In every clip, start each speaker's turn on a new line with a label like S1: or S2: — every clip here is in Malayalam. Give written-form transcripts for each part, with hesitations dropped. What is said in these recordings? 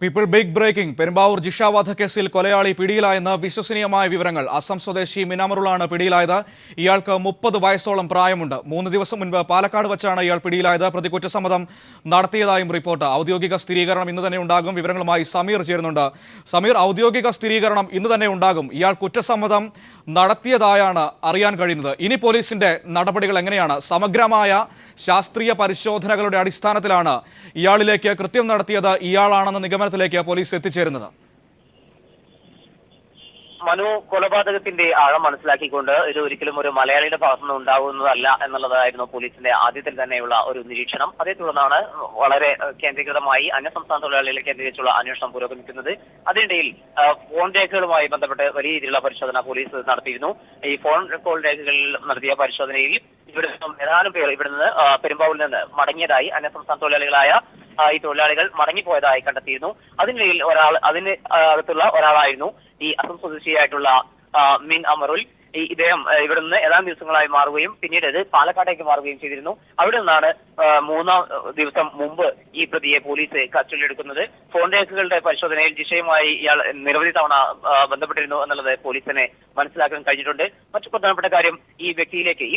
S1: People big breaking Perumbavoor Jisha വധക്കേസിൽ കൊലയാളി പിടിയിലായെന്ന് വിശ്വസനീയമായ വിവരങ്ങൾ. അസം സ്വദേശി മിനാമറുളാണ് പിടിയിലായത്. ഇയാൾക്ക് 30 വയസ്സോളം പ്രായമുണ്ട്. 3 ദിവസം മുൻപ് പാലക്കാട് വച്ചാണ് ഇയാൾ പിടിയിലായത്. പ്രതി കുറ്റസമ്മതം നടത്തിയതായും റിപ്പോർട്ട്. ഔദ്യോഗിക സ്ഥിരീകരണം ഇന്ന് തന്നെ ഉണ്ടാകും. വിവരങ്ങളുമായി സമീർ ചേരുന്നുണ്ട്. സമീർ, ഔദ്യോഗിക സ്ഥിരീകരണം ഇന്ന് തന്നെ ഉണ്ടാകും. ഇയാൾ കുറ്റസമ്മതം നടത്തിയതായാണ് അറിയാൻ കഴിയുന്നത്. ഇനി പോലീസിന്റെ നടപടികൾ എങ്ങനെയാണ്? സമഗ്രമായ ശാസ്ത്രീയ പരിശോധനകളുടെ അടിസ്ഥാനത്തിലാണ് ഇയാളിലേക്ക് കൃത്യം നടത്തിയത് ഇയാളാണെന്ന നിഗമനത്തിലേക്ക് പോലീസ് എത്തിച്ചേരുന്നത്.
S2: മനു, കൊലപാതകത്തിന്റെ ആഴം മനസ്സിലാക്കിക്കൊണ്ട് ഇത് ഒരിക്കലും ഒരു മലയാളിയുടെ ഭാഗത്തുനിന്ന് ഉണ്ടാകുന്നതല്ല എന്നുള്ളതായിരുന്നു പോലീസിന്റെ ആദ്യത്തിൽ തന്നെയുള്ള ഒരു നിരീക്ഷണം. അതേ തുടർന്നാണ് വളരെ കേന്ദ്രീകൃതമായി അന്യസംസ്ഥാന തൊഴിലാളികളെ കേന്ദ്രീകരിച്ചുള്ള അന്വേഷണം പുരോഗമിക്കുന്നത്. അതിനിടയിൽ ഫോൺ രേഖകളുമായി ബന്ധപ്പെട്ട് വലിയ രീതിയിലുള്ള പരിശോധന പോലീസ് നടത്തിയിരുന്നു. ഈ ഫോൺ കോൾ രേഖകളിൽ നടത്തിയ പരിശോധനയിൽ ഇവിടെ ഏതാനും പേർ ഇവിടുന്ന് പെരുമ്പാവൂരിൽ നിന്ന് മടങ്ങിയതായി അന്യസംസ്ഥാന തൊഴിലാളികളായ ഈ തൊഴിലാളികൾ മടങ്ങിപ്പോയതായി കണ്ടെത്തിയിരുന്നു. അതിനിടയിൽ അതിന് അകത്തുള്ള ഒരാളായിരുന്നു ഈ അസം സ്വദേശിയായിട്ടുള്ള മിൻ അമറുൽ. ഇദ്ദേഹം ഇവിടെ നിന്ന് ഏതാനും ദിവസങ്ങളായി മാറുകയും പിന്നീട് ഇത് പാലക്കാട്ടേക്ക് മാറുകയും ചെയ്തിരുന്നു. അവിടെ നിന്നാണ് 3-ാം ദിവസം മുമ്പ് ഈ പ്രതിയെ പോലീസ് കസ്റ്റഡിയിലെടുക്കുന്നത്. ഫോൺ രേഖകളുടെ പരിശോധനയിൽ ജിഷയുമായി ഇയാൾ നിരവധി തവണ ബന്ധപ്പെട്ടിരുന്നു എന്നുള്ളത് പോലീസിനെ മനസ്സിലാക്കാൻ കഴിഞ്ഞിട്ടുണ്ട്. മറ്റു പ്രധാനപ്പെട്ട കാര്യം, ഈ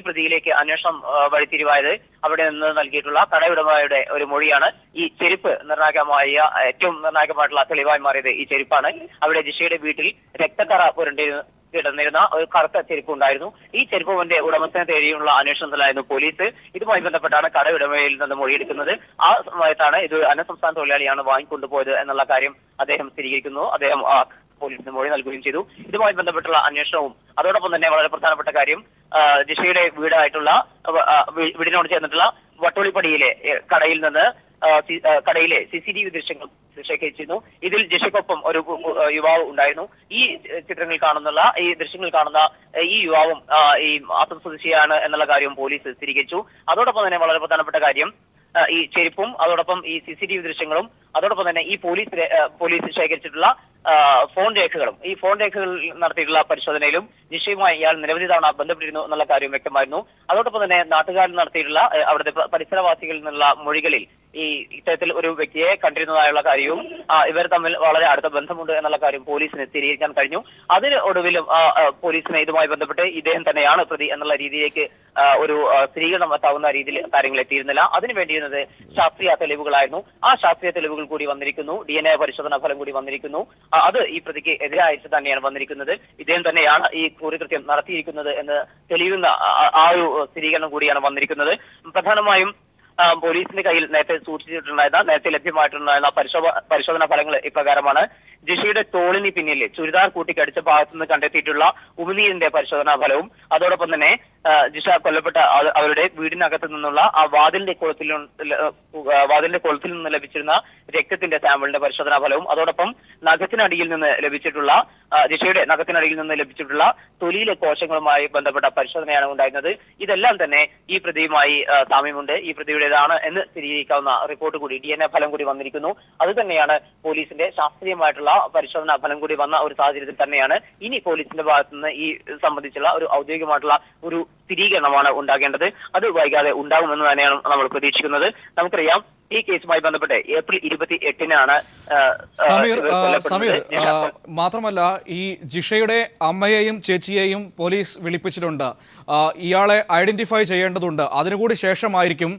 S2: പ്രതിയിലേക്ക് അന്വേഷണം വഴിത്തിരിവായത് അവിടെ നിന്ന് നൽകിയിട്ടുള്ള കടയുടമയുടെ ഒരു മൊഴിയാണ്. ഈ ചെരുപ്പ് ഏറ്റവും നിർണായകമായിട്ടുള്ള തെളിവായി മാറിയത് ഈ ചെരുപ്പാണ്. അവിടെ ജിഷയുടെ വീട്ടിൽ രക്തക്കറ കിടന്നിരുന്ന ഒരു കറുത്ത ചെരുപ്പ് ഉണ്ടായിരുന്നു. ഈ ചെരുപ്പിന്റെ ഉടമസ്ഥനെ തേടിയുള്ള അന്വേഷണത്തിലായിരുന്നു പോലീസ്. ഇതുമായി ബന്ധപ്പെട്ടാണ് കടയുടമയിൽ നിന്ന് മൊഴിയെടുക്കുന്നത്. ആ സമയത്താണ് ഇത് അന്യസംസ്ഥാന തൊഴിലാളിയാണ് വാങ്ങിക്കൊണ്ടുപോയത് എന്നുള്ള കാര്യം അദ്ദേഹം സ്ഥിരീകരിക്കുന്നു. അദ്ദേഹം പോലീസിന് മൊഴി നൽകുകയും ചെയ്തു. ഇതുമായി ബന്ധപ്പെട്ടുള്ള അന്വേഷണവും അതോടൊപ്പം തന്നെ വളരെ പ്രധാനപ്പെട്ട കാര്യം, ജിഷയുടെ വീടിനോട് ചേർന്നിട്ടുള്ള വട്ടോളിപ്പടിയിലെ കടയിലെ CCTV ദൃശ്യങ്ങൾ ശേഖരിച്ചിരുന്നു. ഇതിൽ ജിഷയ്ക്കൊപ്പം ഒരു യുവാവ് ഉണ്ടായിരുന്നു. ഈ ദൃശ്യങ്ങൾ കാണുന്ന ഈ യുവാവും ഈ അസം സ്വദേശിയാണ് എന്നുള്ള കാര്യവും പോലീസ് സ്ഥിരീകരിച്ചു. അതോടൊപ്പം തന്നെ വളരെ പ്രധാനപ്പെട്ട കാര്യം, ഈ ചെരുപ്പും അതോടൊപ്പം ഈ CCTV ദൃശ്യങ്ങളും അതോടൊപ്പം തന്നെ ഈ പോലീസ് ശേഖരിച്ചിട്ടുള്ള ഫോൺ രേഖകൾ നടത്തിയിട്ടുള്ള പരിശോധനയിലും ജിഷയുമായി ഇയാൾ നിരവധി തവണ ബന്ധപ്പെട്ടിരുന്നു എന്നുള്ള കാര്യം വ്യക്തമായിരുന്നു. അതോടൊപ്പം തന്നെ നാട്ടുകാരിൽ നടത്തിയിട്ടുള്ള അവിടുത്തെ പരിസരവാസികളിൽ നിന്നുള്ള മൊഴികളിൽ ഇത്തരത്തിൽ ഒരു വ്യക്തിയെ കണ്ടിരുന്നതായുള്ള കാര്യവും ഇവർ തമ്മിൽ വളരെ അടുത്ത ബന്ധമുണ്ട് എന്നുള്ള കാര്യം പോലീസിന് സ്ഥിരീകരിക്കാൻ കഴിഞ്ഞു. അതിന് ഒടുവിലും പോലീസിനെ ഇതുമായി ബന്ധപ്പെട്ട് ഇദ്ദേഹം തന്നെയാണ് പ്രതി എന്നുള്ള രീതിയിലേക്ക് ഒരു സ്ഥിരീകരണം എത്താവുന്ന രീതിയിൽ കാര്യങ്ങൾ എത്തിയിരുന്നില്ല. അതിനു വേണ്ടിയിരുന്നത് ശാസ്ത്രീയ തെളിവുകളായിരുന്നു. ആ ശാസ്ത്രീയ തെളിവുകൾ കൂടി വന്നിരിക്കുന്നു. DNA പരിശോധനാ ഫലം കൂടി വന്നിരിക്കുന്നു. അത് ഈ പ്രതിക്ക് എതിരായിട്ട് തന്നെയാണ് വന്നിരിക്കുന്നത്. ഇദ്ദേഹം തന്നെയാണ് ഈ ക്രൂരകൃത്യം നടത്തിയിരിക്കുന്നത് എന്ന് തെളിയുന്ന ആ ഒരു സ്ഥിരീകരണം കൂടിയാണ് വന്നിരിക്കുന്നത്. പ്രധാനമായും പോലീസിന്റെ കയ്യിൽ നേരത്തെ ലഭ്യമായിട്ടുണ്ടായിരുന്ന പരിശോധനാ ഫലങ്ങൾ ഇപ്രകാരമാണ്. ജിഷയുടെ തോളിന് പിന്നിൽ ചുരിദാർ കൂട്ടിക്കടിച്ച ഭാഗത്തുനിന്ന് കണ്ടെത്തിയിട്ടുള്ള ഉമിനീരിന്റെ പരിശോധനാ ഫലവും അതോടൊപ്പം തന്നെ ജിഷ കൊല്ലപ്പെട്ട അവരുടെ വീടിനകത്ത് നിന്നുള്ള ആ വാതിലിന്റെ കൊളത്തിൽ നിന്ന് ലഭിച്ചിരുന്ന രക്തത്തിന്റെ സാമ്പിളിന്റെ പരിശോധനാ ഫലവും അതോടൊപ്പം ജിഷയുടെ നഖത്തിനടിയിൽ നിന്ന് ലഭിച്ചിട്ടുള്ള തൊലിയിലെ കോശങ്ങളുമായി ബന്ധപ്പെട്ട പരിശോധനയാണ് ഉണ്ടായിരുന്നത്. ഇതെല്ലാം തന്നെ ഈ പ്രതിയുമായി സാമ്യമുണ്ട്, ഈ പ്രതിയുടേതാണ് എന്ന് സ്ഥിരീകരിക്കാവുന്ന റിപ്പോർട്ട് കൂടി DNA ഫലം കൂടി വന്നിരിക്കുന്നു. അത് തന്നെയാണ് പോലീസിന്റെ ശാസ്ത്രീയമായിട്ടുള്ള പരിശോധനാ ഫലം കൂടി വന്ന ഒരു സാഹചര്യത്തിൽ തന്നെയാണ് ഇനി പോലീസിന്റെ ഭാഗത്തുനിന്ന് ഈ സംബന്ധിച്ചുള്ള ഒരു ഔദ്യോഗികമായിട്ടുള്ള ഒരു സ്ഥിരീകരണമാണ് ഉണ്ടാകേണ്ടത്. അത് വൈകാതെ ഉണ്ടാകുമെന്ന് തന്നെയാണ് നമ്മൾ പ്രതീക്ഷിക്കുന്നത്. നമുക്കറിയാം, ഈ കേസുമായി ബന്ധപ്പെട്ട് ഏപ്രിൽ 28-നാണ്
S1: സമീർ മാത്രമല്ല ഈ ജിഷയുടെ അമ്മയെയും ചേച്ചിയെയും പോലീസ് വിളിപ്പിച്ചിട്ടുണ്ട്. ഇയാളെ ഐഡന്റിഫൈ ചെയ്യേണ്ടതുണ്ട്. അതിനുകൂടി ശേഷമായിരിക്കും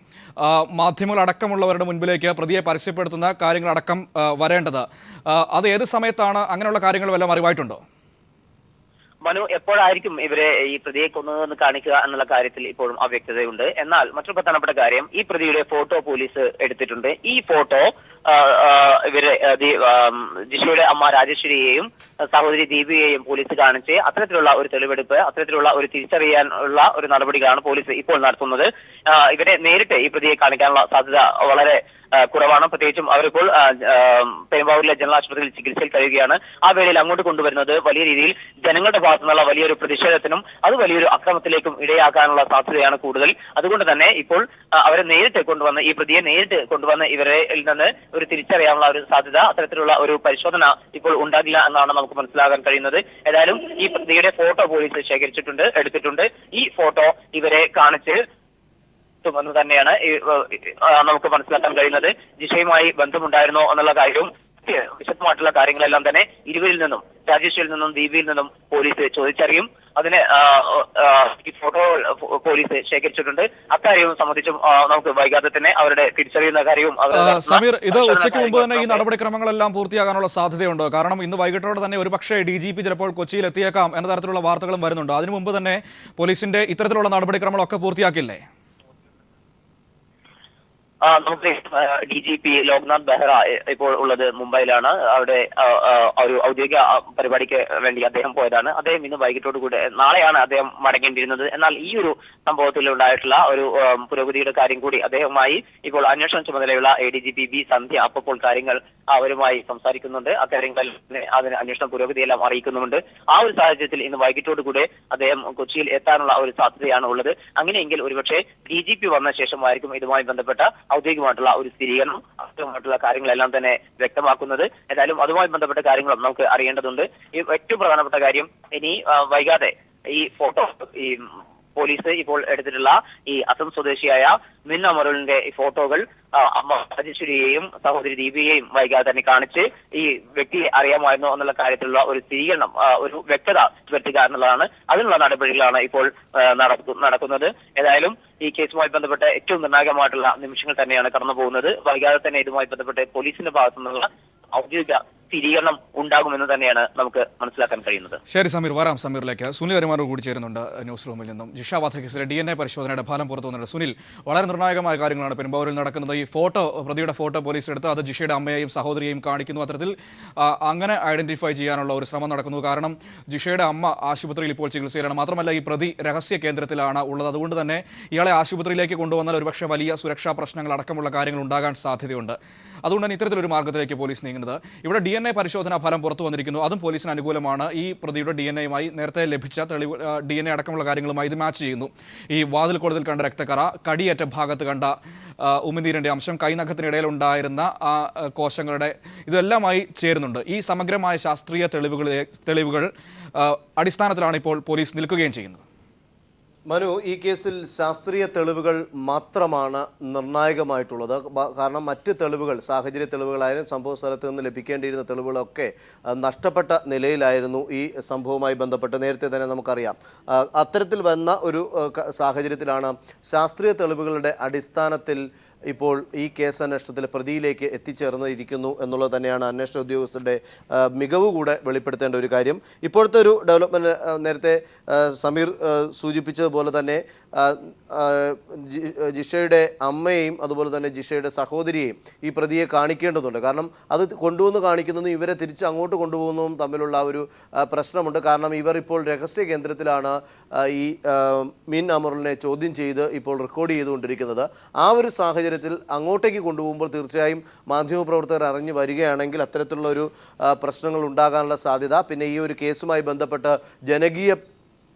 S1: മാധ്യമങ്ങളടക്കമുള്ളവരുടെ മുൻപിലേക്ക് പ്രതിയെ പരസ്യപ്പെടുത്തുന്ന കാര്യങ്ങളടക്കം വരേണ്ടത്. അത് ഏത് സമയത്താണ്? അങ്ങനെയുള്ള കാര്യങ്ങൾ വല്ലതും അറിവായിട്ടുണ്ടോ?
S2: മനു, എപ്പോഴായിരിക്കും ഇവരെ ഈ പ്രതിയെ കൊന്നതെന്ന് കാണിക്കുക എന്നുള്ള കാര്യത്തിൽ ഇപ്പോഴും അവ്യക്തതയുണ്ട്. എന്നാൽ മറ്റൊരു പ്രധാനപ്പെട്ട കാര്യം, ഈ പ്രതിയുടെ ഫോട്ടോ പോലീസ് എടുത്തിട്ടുണ്ട്. ഈ ഫോട്ടോ ജിഷയുടെ അമ്മ രാജേശ്വരിയെയും സഹോദരി ദീപികയെയും പോലീസ് കാണിച്ച് അത്തരത്തിലുള്ള ഒരു തെളിവെടുപ്പ്, അത്തരത്തിലുള്ള ഒരു തിരിച്ചറിയാനുള്ള ഒരു നടപടികളാണ് പോലീസ് ഇപ്പോൾ നടത്തുന്നത്. ഇവരെ നേരിട്ട് ഈ പ്രതിയെ കാണിക്കാനുള്ള സാധ്യത വളരെ കുറവാണ്. പ്രത്യേകിച്ചും അവരിപ്പോൾ പെരുമ്പാവൂരിലെ ജനറൽ ആശുപത്രിയിൽ ചികിത്സയിൽ കഴിയുകയാണ്. ആ വേളയിൽ അങ്ങോട്ട് കൊണ്ടുവരുന്നത് വലിയ രീതിയിൽ ജനങ്ങളുടെ ഭാഗത്തു നിന്നുള്ള വലിയൊരു പ്രതിഷേധത്തിനും അത് വലിയൊരു അക്രമത്തിലേക്കും ഇടയാക്കാനുള്ള സാധ്യതയാണ് കൂടുതൽ. അതുകൊണ്ട് തന്നെ ഇപ്പോൾ അവരെ ഈ പ്രതിയെ നേരിട്ട് കൊണ്ടുവന്ന് ഇവരിൽ നിന്ന് ഒരു തിരിച്ചറിയാനുള്ള ഒരു സാധ്യത, അത്തരത്തിലുള്ള ഒരു പരിശോധന ഇപ്പോൾ ഉണ്ടാകില്ല എന്നാണ് നമുക്ക് മനസ്സിലാക്കാൻ കഴിയുന്നത്. ഏതായാലും ഈ പ്രതിയുടെ ഫോട്ടോ പോലീസ് എടുത്തിട്ടുണ്ട്. ഈ ഫോട്ടോ ഇവരെ കാണിച്ച് എന്ന് തന്നെയാണ് നമുക്ക് മനസ്സിലാക്കാൻ കഴിയുന്നത്. ജിഷയുമായി ബന്ധമുണ്ടായിരുന്നോ എന്നുള്ള കാര്യവും വിശദമായിട്ടുള്ള കാര്യങ്ങളെല്ലാം തന്നെ ഇരുവരിൽ നിന്നും, രാജേശ്വരിൽ നിന്നും ദീപിയിൽ നിന്നും പോലീസ് ചോദിച്ചറിയും. അതിന് ഈ ഫോട്ടോ പോലീസ് ശേഖരിച്ചിട്ടുണ്ട്. അക്കാര്യവും സംബന്ധിച്ചും നമുക്ക് വൈകാതെ തന്നെ അവരുടെ തിരിച്ചറിയുന്ന കാര്യവും
S1: സമീർ, ഇത് ഉച്ചയ്ക്ക് മുമ്പ് തന്നെ ഈ നടപടിക്രമങ്ങളെല്ലാം പൂർത്തിയാകാനുള്ള സാധ്യതയുണ്ട്. കാരണം ഇന്ന് വൈകിട്ടോടെ തന്നെ ഒരുപക്ഷെ DGP ചിലപ്പോൾ കൊച്ചിയിൽ എത്തിയേക്കാം എന്ന തരത്തിലുള്ള വാർത്തകളും വരുന്നുണ്ട്. അതിനു മുമ്പ് തന്നെ പോലീസിന്റെ ഇത്തരത്തിലുള്ള നടപടിക്രമങ്ങളൊക്കെ പൂർത്തിയാക്കില്ലേ?
S2: നമുക്ക് DGP ലോക്നാഥ് ബെഹ്റ ഇപ്പോൾ ഉള്ളത് മുംബൈയിലാണ്. അവിടെ ഒരു ഔദ്യോഗിക പരിപാടിക്ക് വേണ്ടി അദ്ദേഹം പോയതാണ്. അദ്ദേഹം ഇന്ന് വൈകിട്ടോട് കൂടെ, നാളെയാണ് അദ്ദേഹം മടങ്ങേണ്ടിയിരുന്നത്. എന്നാൽ ഈ ഒരു സംഭവത്തിൽ ഉണ്ടായിട്ടുള്ള ഒരു പുരോഗതിയുടെ കാര്യം കൂടി അദ്ദേഹവുമായി ഇപ്പോൾ അന്വേഷണ ചുമതലയുള്ള ADGP B സന്ധ്യ അപ്പോൾ കാര്യങ്ങൾ അവരുമായി സംസാരിക്കുന്നുണ്ട്. അക്കാര്യങ്ങളിൽ അതിന് അന്വേഷണ പുരോഗതിയെല്ലാം അറിയിക്കുന്നുമുണ്ട്. ആ ഒരു സാഹചര്യത്തിൽ ഇന്ന് വൈകിട്ടോട് കൂടെ അദ്ദേഹം കൊച്ചിയിൽ എത്താനുള്ള ഒരു സാധ്യതയാണ് ഉള്ളത്. അങ്ങനെയെങ്കിൽ ഒരുപക്ഷെ DGP വന്ന ശേഷമായിരിക്കും ഇതുമായി ബന്ധപ്പെട്ട ഔദ്യോഗികമായിട്ടുള്ള ഒരു സ്ഥിരീകരണം, ഔദ്യോഗികമായിട്ടുള്ള കാര്യങ്ങളെല്ലാം തന്നെ വ്യക്തമാക്കുന്നത്. ഏതായാലും അതുമായി ബന്ധപ്പെട്ട കാര്യങ്ങളും നമുക്ക് അറിയേണ്ടതുണ്ട്. ഈ ഏറ്റവും പ്രധാനപ്പെട്ട കാര്യം, ഇനി വൈകാതെ ഈ ഫോട്ടോ, ഈ പോലീസ് ഇപ്പോൾ എടുത്തിട്ടുള്ള ഈ അസം സ്വദേശിയായ മിൻ അമറുലിന്റെ ഈ ഫോട്ടോകൾ അമ്മ രാജേശ്വരിയെയും സഹോദരി ദീപിയെയും വൈകാതെ തന്നെ കാണിച്ച് ഈ വ്യക്തിയെ അറിയാമായിരുന്നോ എന്നുള്ള കാര്യത്തിലുള്ള ഒരു സ്ഥിരീകരണം, ഒരു വ്യക്തത വരുത്തുക എന്നുള്ളതാണ്. അതിനുള്ള നടപടികളാണ് ഇപ്പോൾ നടക്കുന്നത്. ഏതായാലും ഈ കേസുമായി ബന്ധപ്പെട്ട ഏറ്റവും നിർണായകമായിട്ടുള്ള നിമിഷങ്ങൾ തന്നെയാണ് കടന്നു പോകുന്നത്. വൈകാതെ തന്നെ ഇതുമായി ബന്ധപ്പെട്ട് പോലീസിന്റെ ഭാഗത്തു നിന്നുള്ള ഔദ്യോഗിക സ്ഥിരീകരണം ഉണ്ടാകുമെന്ന് തന്നെയാണ് നമുക്ക് മനസ്സിലാക്കാൻ കഴിയുന്നത്.
S1: ശരി സമീർ, വരാം സമീറിലേക്ക്. സുനിൽ അരിമാർ കൂടി ചേരുന്നുണ്ട് ന്യൂസ് റൂമിൽ നിന്നും. ജിഷ വധക്കേസിലെ DNA പരിശോധനയുടെ ഫലം പുറത്തു വന്നിട്ടുണ്ട്. സുനിൽ, വളരെ നിർണായകമായ കാര്യങ്ങളാണ് പെരുമ്പാവൂരിൽ നടക്കുന്നത്. ഈ ഫോട്ടോ, പ്രതിയുടെ ഫോട്ടോ പോലീസ് എടുത്ത് അത് ജിഷയുടെ അമ്മയെയും സഹോദരിയെയും കാണിക്കുന്നു. അത്തരത്തിൽ അങ്ങനെ ഐഡന്റിഫൈ ചെയ്യാനുള്ള ഒരു ശ്രമം നടക്കുന്നു. കാരണം ജിഷയുടെ അമ്മ ആശുപത്രിയിൽ ഇപ്പോൾ ചികിത്സയിലാണ്. മാത്രമല്ല ഈ പ്രതി രഹസ്യ കേന്ദ്രത്തിലാണ് ഉള്ളത്. അതുകൊണ്ട് തന്നെ ഇയാളെ ആശുപത്രിയിലേക്ക് കൊണ്ടുവന്നാൽ ഒരുപക്ഷെ വലിയ സുരക്ഷാ പ്രശ്നങ്ങൾ അടക്കമുള്ള കാര്യങ്ങൾ ഉണ്ടാകാൻ സാധ്യതയുണ്ട്. അതുകൊണ്ട് തന്നെ ഇത്തരത്തിലൊരു മാർഗ്ഗത്തിലേക്ക് പോലീസ് നീങ്ങുന്നത്. ഇവിടെ DNA പരിശോധനാ ഫലം പുറത്തു വന്നിരിക്കുന്നു. അതും പോലീസിന് അനുകൂലമാണ്. ഈ പ്രതിയുടെ DNA-യുമായി നേരത്തെ ലഭിച്ച തെളിവ്, DNA അടക്കമുള്ള കാര്യങ്ങളുമായി ഇത് മാച്ച് ചെയ്യുന്നു. ഈ വാതിൽ കൊടുതിൽ കണ്ട രക്തക്കറ, കടിയേറ്റ ഭാഗത്ത് കണ്ട ഉമിനീരിൻ്റെ അംശം, കൈനഖത്തിനിടയിൽ ഉണ്ടായിരുന്ന ആ കോശങ്ങളുടെ ഇതെല്ലാമായി ചേരുന്നുണ്ട്. ഈ സമഗ്രമായ ശാസ്ത്രീയ തെളിവുകൾ അടിസ്ഥാനത്തിലാണ് ഇപ്പോൾ പോലീസ് നിൽക്കുകയും ചെയ്യുന്നത്.
S3: മനു, ഈ കേസിൽ ശാസ്ത്രീയ തെളിവുകൾ മാത്രമാണ് നിർണായകമായിട്ടുള്ളത്. കാരണം മറ്റ് തെളിവുകൾ, സാഹചര്യ തെളിവുകളായാലും സംഭവ സ്ഥലത്ത് നിന്ന് ലഭിക്കേണ്ടിയിരുന്ന തെളിവുകളൊക്കെ നഷ്ടപ്പെട്ട നിലയിലായിരുന്നു ഈ സംഭവവുമായി ബന്ധപ്പെട്ട്. നേരത്തെ തന്നെ നമുക്കറിയാം. അത്തരത്തിൽ വന്ന ഒരു സാഹചര്യത്തിലാണ് ശാസ്ത്രീയ തെളിവുകളുടെ അടിസ്ഥാനത്തിൽ ഇപ്പോൾ ഈ കേസ് അന്വേഷണത്തിൽ പ്രതിയിലേക്ക് എത്തിച്ചേർന്നിരിക്കുന്നു എന്നുള്ളത് തന്നെയാണ് അന്വേഷണ ഉദ്യോഗസ്ഥരുടെ മികവ് കൂടെ വെളിപ്പെടുത്തേണ്ട ഒരു കാര്യം. ഇപ്പോഴത്തെ ഒരു ഡെവലപ്മെൻറ്റ്, നേരത്തെ സമീർ സൂചിപ്പിച്ചതുപോലെ തന്നെ ജിഷയുടെ അമ്മയെയും അതുപോലെ തന്നെ ജിഷയുടെ സഹോദരിയെയും ഈ പ്രതിയെ കാണിക്കേണ്ടതുണ്ട്. കാരണം അത് കൊണ്ടുവന്ന് കാണിക്കുന്നതും ഇവരെ തിരിച്ച് അങ്ങോട്ട് കൊണ്ടുപോകുന്നതും തമ്മിലുള്ള ഒരു പ്രശ്നമുണ്ട്. കാരണം ഇവർ ഇപ്പോൾ രഹസ്യ കേന്ദ്രത്തിലാണ് ഈ മിൻ അമറിനെ ചോദ്യം ചെയ്ത് ഇപ്പോൾ റെക്കോർഡ് ചെയ്തുകൊണ്ടിരിക്കുന്നത്. ആ ഒരു സാഹചര്യത്തിൽ അങ്ങോട്ടേക്ക് കൊണ്ടുപോകുമ്പോൾ തീർച്ചയായും മാധ്യമപ്രവർത്തകർ അറിഞ്ഞു വരികയാണെങ്കിൽ അത്തരത്തിലുള്ള ഒരു പ്രശ്നങ്ങൾ ഉണ്ടാകാനുള്ള സാധ്യത, പിന്നെ ഈ ഒരു കേസുമായി ബന്ധപ്പെട്ട് ജനകീയ